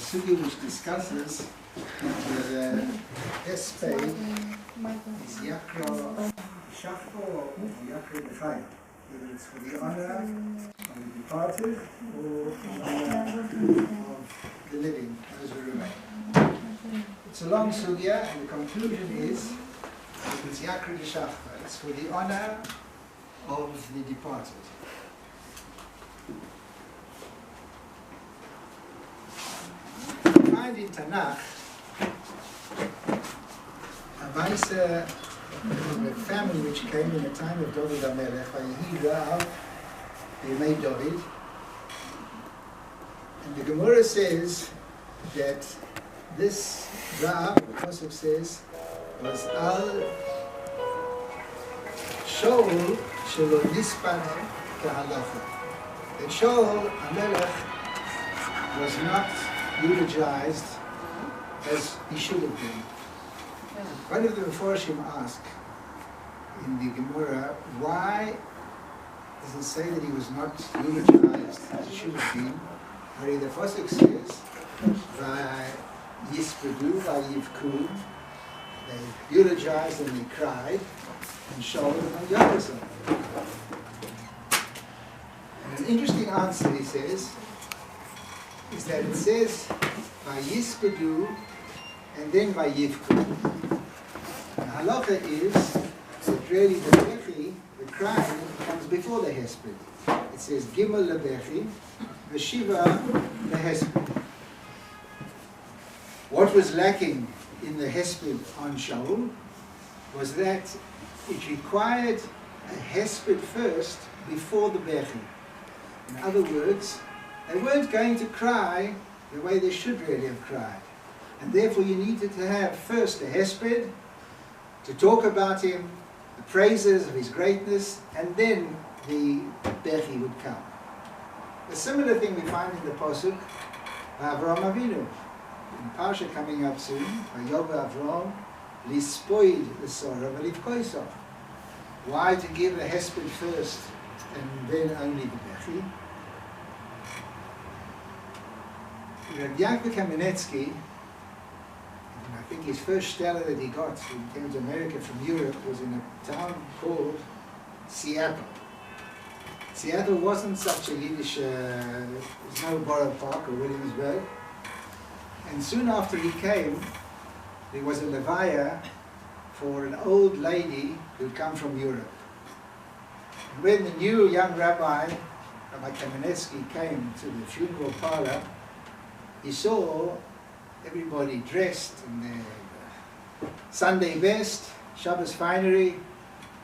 study which discusses the Hesped is Yakra Shachar or Yakra B'Chaim, whether it's for the honor of the departed or the honor of the living, those who remain. It's a long sugya, and the conclusion is that it's Yakra Shachar, it's for the honor of the departed. We find in Tanakh a Maisa of a family which came in the time of David HaMelech, Vayehi Ra'av B'yemei David. And the Gemara says that this Ra'av, the Pasuk says, was Al Shaul Shelo Nispad Kehalacha. That Shaul HaMelech was not eulogized as he should have been. One of the Meforshim asked in the Gemara, why does it say that he was not eulogized as he should have been? Where the Pasuk says, Vayispedu, Vayivku, they eulogized and they cried, and Shaul and Yahweh. And an interesting answer, he says, is that it says Vayispedu and then Vayivku. The halacha is that really the bechi, the crying, comes before the hesped. It says Gimel lebechi, Veshiva lehesped. What was lacking in the hesped on Shaul was that it required a hesped first before the bechi. In other words, they weren't going to cry the way they should really have cried. And therefore you needed to have first a hesped to talk about him, the praises of his greatness, and then the bechi would come. A similar thing we find in the Pasuk, Avraham Avinu. In Parsha coming up soon, Vayoba Avraham, Lispoid l'Sora v'livkoiso. Why to give a hesped first and then only the bechi? Rabbi Yaakov Kamenetsky, I think his first stellar that he got when he came to America from Europe was in a town called Seattle. Seattle wasn't such a Yiddish, there's no Borough Park or Williamsburg. And soon after he came, there was a levaya for an old lady who'd come from Europe. And when the new young Rabbi Kamenetsky, came to the funeral parlor, he saw everybody dressed in their Sunday best, Shabbos finery,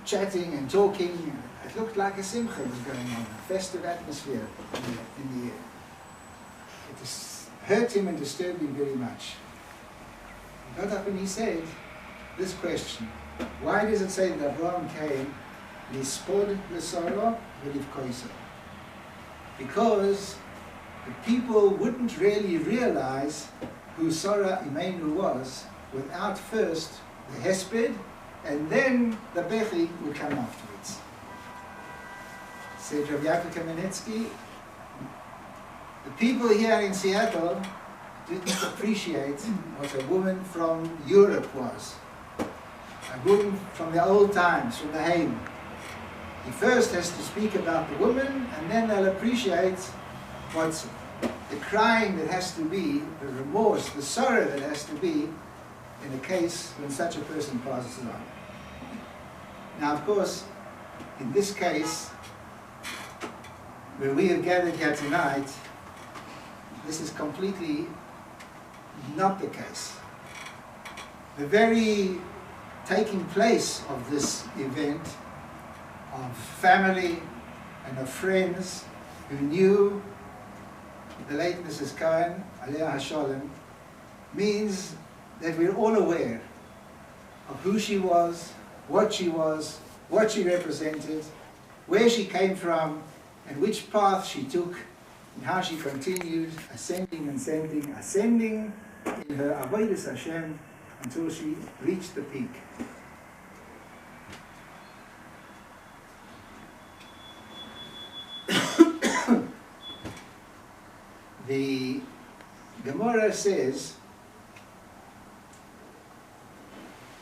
chatting and talking. It looked like a simcha was going on, a festive atmosphere in the air. It hurt him and disturbed him very much. He got up and he said this question: why does it say that Abraham came, Lispod l'Sara v'livkoiso? Because the people wouldn't really realize who Sarah Imenu was without first the hesped, and then the bechi would come afterwards. Said Rabbi Yaakov Kamenetsky, the people here in Seattle didn't appreciate what a woman from Europe was. A woman from the old times, from the Haim. He first has to speak about the woman, and then they'll appreciate what's the crying that has to be, the remorse, the sorrow that has to be in a case when such a person passes on. Now, of course, in this case, where we have gathered here tonight, this is completely not the case. The very taking place of this event of family and of friends who knew the late Mrs. Cohen, Aliyah HaShalom, means that we're all aware of who she was, what she represented, where she came from, and which path she took, and how she continued ascending in her Avodas Hashem until she reached the peak. The Gemara says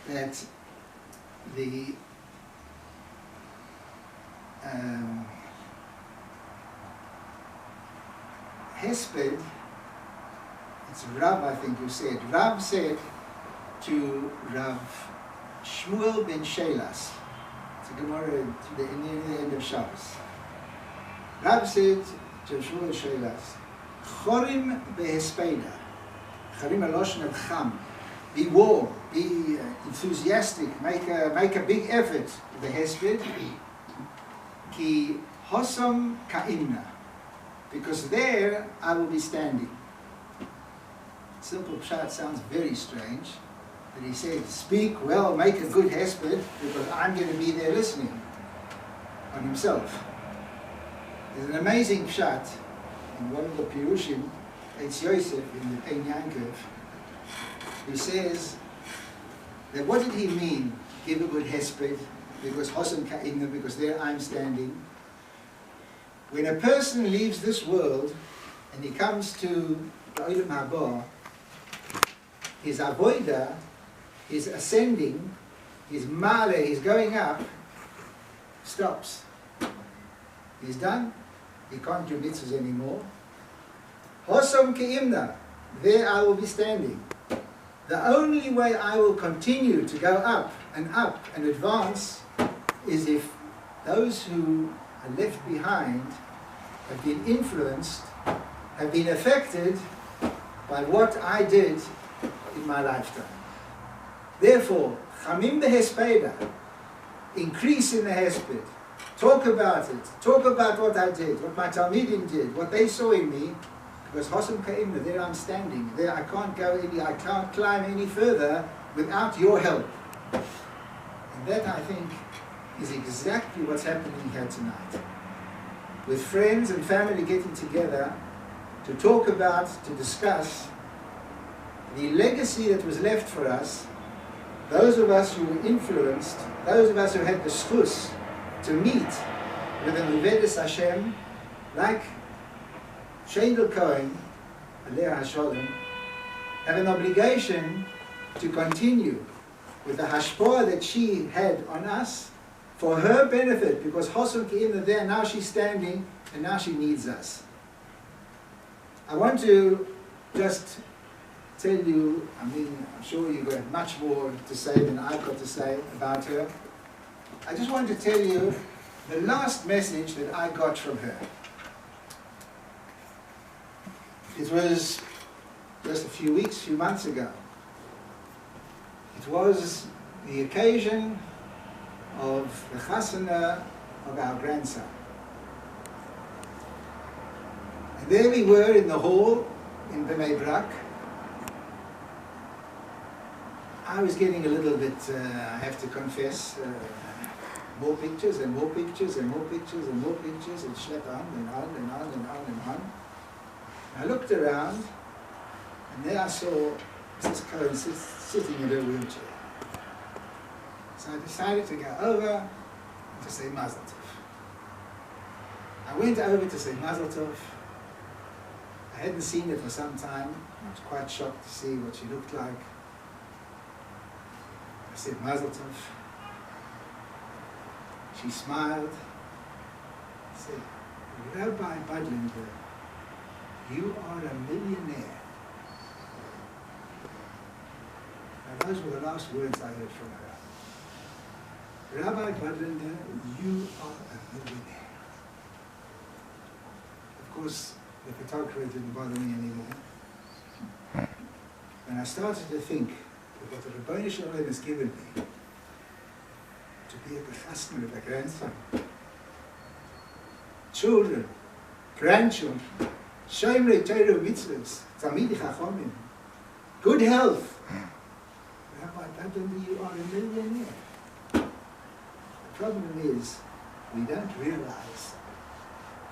that the Hesped, it's Rav, I think, who said. Rav said to Rav Shmuel ben Shelas, it's a Gemara in the end of Shabbos. Rav said to Shmuel ben Shelas, Chorim behespeda, Chorim aloshon of cham, be warm, be enthusiastic, make a big effort with the Hesped, ki hosom ka'imna, because there I will be standing. Simple pshat sounds very strange, but he said, speak well, make a good hesped, because I'm going to be there listening on himself. There's an amazing pshat in one of the Pirushim, Eitz Yosef in the Ein Yankov, who says that what did he mean, give a good hesped, because Hosan Ka'imna, because there I'm standing. When a person leaves this world and he comes to the Olam Haba, his avoida, his ascending, his male, his going up, stops. He's done. He can't do mitzvahs anymore. Hosam Ke'imna, there I will be standing. The only way I will continue to go up and advance is if those who are left behind have been influenced, have been affected by what I did in my lifetime. Therefore, Chamim behespeda, increase in the hesped, talk about it, talk about what I did, what my Talmidim did, what they saw in me, because Hosam Ka'imna, there I'm standing, there I can't go any, I can't climb any further without your help. And that, I think, is exactly what's happening here tonight. With friends and family getting together to talk about, to discuss the legacy that was left for us, those of us who were influenced, those of us who had the schus to meet with an Uvedes Hashem, like Sheindel Cohen, Aleh HaSholem, have an obligation to continue with the hashpah that she had on us for her benefit, because Hosam Ke'imna there, now she's standing and now she needs us. I want to just tell you, I mean, I'm sure you've got much more to say than I've got to say about her. I just want to tell you the last message that I got from her. It was just a few months ago. It was the occasion of the chasana of our grandson. And there we were in the hall in Bnei Brak. I was getting a little bit, I have to confess, more pictures and more pictures and more pictures and more pictures, and schlepped on and on and on and on and on. I looked around, and there I saw Mrs. Cohen sitting in her wheelchair. So I decided to go over to say Mazel Tov. I went over to say Mazel Tov. I hadn't seen her for some time. I was quite shocked to see what she looked like. I said Mazel Tov. She smiled. I said, Rabbi Budlinger, you are a millionaire. Now those were the last words I heard from her. Rabbi Budlinger, you are a millionaire. Of course, the photographer didn't bother me anymore. And I started to think that what the Rebbeinu Shalom has given me, to be a bechasner of a grandson, children, grandchildren, Shomrei Torah mitzvahs, Talmidei Chachomim, good health. Rabbi Budlinger, you are a millionaire. The problem is, we don't realize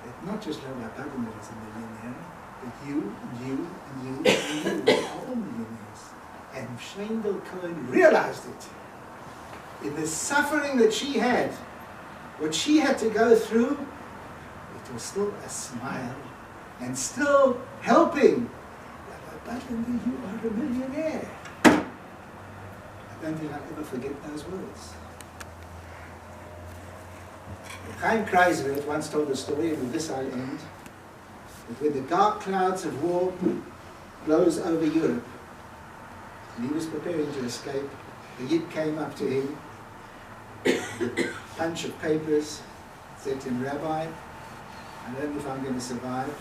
that not just Rabbi Budlinger is a millionaire, but you, and you, and you, and you are all millionaires. And Sheindel Cohen realized it. In the suffering that she had, what she had to go through, it was still a smile, and still helping Rabbi suddenly you are a millionaire. I don't think I'll ever forget those words. Chaim Kreisler once told a story, and with this I'll end, that when the dark clouds of war blows over Europe, and he was preparing to escape, the Yid came up to him, with a bunch of papers, said to him, Rabbi, I don't know if I'm going to survive.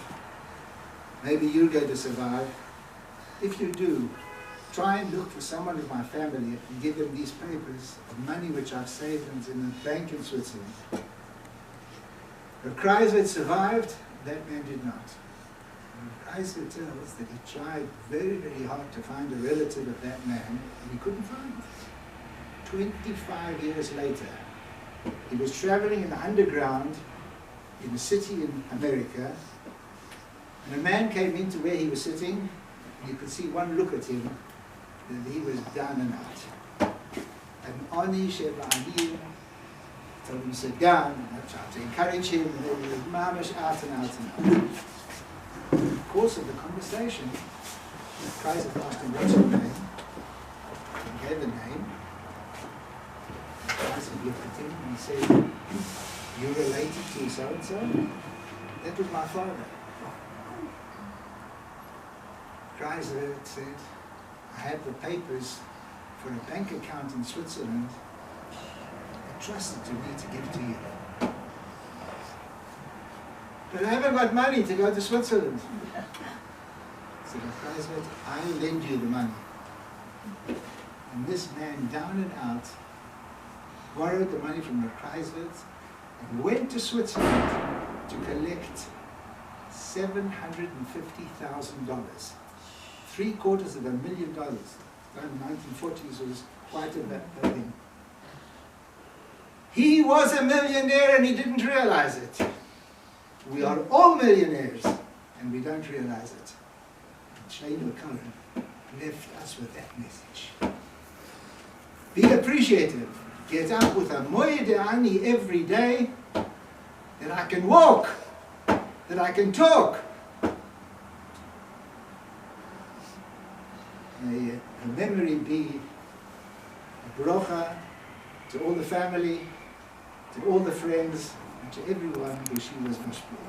Maybe you're going to survive. If you do, try and look for someone of my family and give them these papers of money which I've saved in a bank in Switzerland. Rav Kreisler survived, that man did not. Rav Kreisler tells that he tried very, very hard to find a relative of that man, and he couldn't find it. 25 years later, he was traveling in the underground in a city in America, and a man came into where he was sitting, and you could see one look at him, that he was down and out. And Ani Sheva Aniyim told him to sit down, and I tried to encourage him, and then he was mamish out and out and out. In the course of the conversation, Kreisler asked him, what's your name? He gave the name. Kreisler looked at him and he said, you're related to so-and-so? That was my father. Kreisler said, I have the papers for a bank account in Switzerland entrusted to me to give to you. But I haven't got money to go to Switzerland. So Kreisler, I'll lend you the money. And this man, down and out, borrowed the money from the Kreisler and went to Switzerland to collect $750,000. $750,000. In the 1940s was quite a thing. He was a millionaire and he didn't realize it. We are all millionaires and we don't realize it. Shlomo Cohen left us with that message. Be appreciative. Get up with a moed ani every day, that I can walk, that I can talk. May a memory be a bracha to all the family, to all the friends, and to everyone who she was mashpil.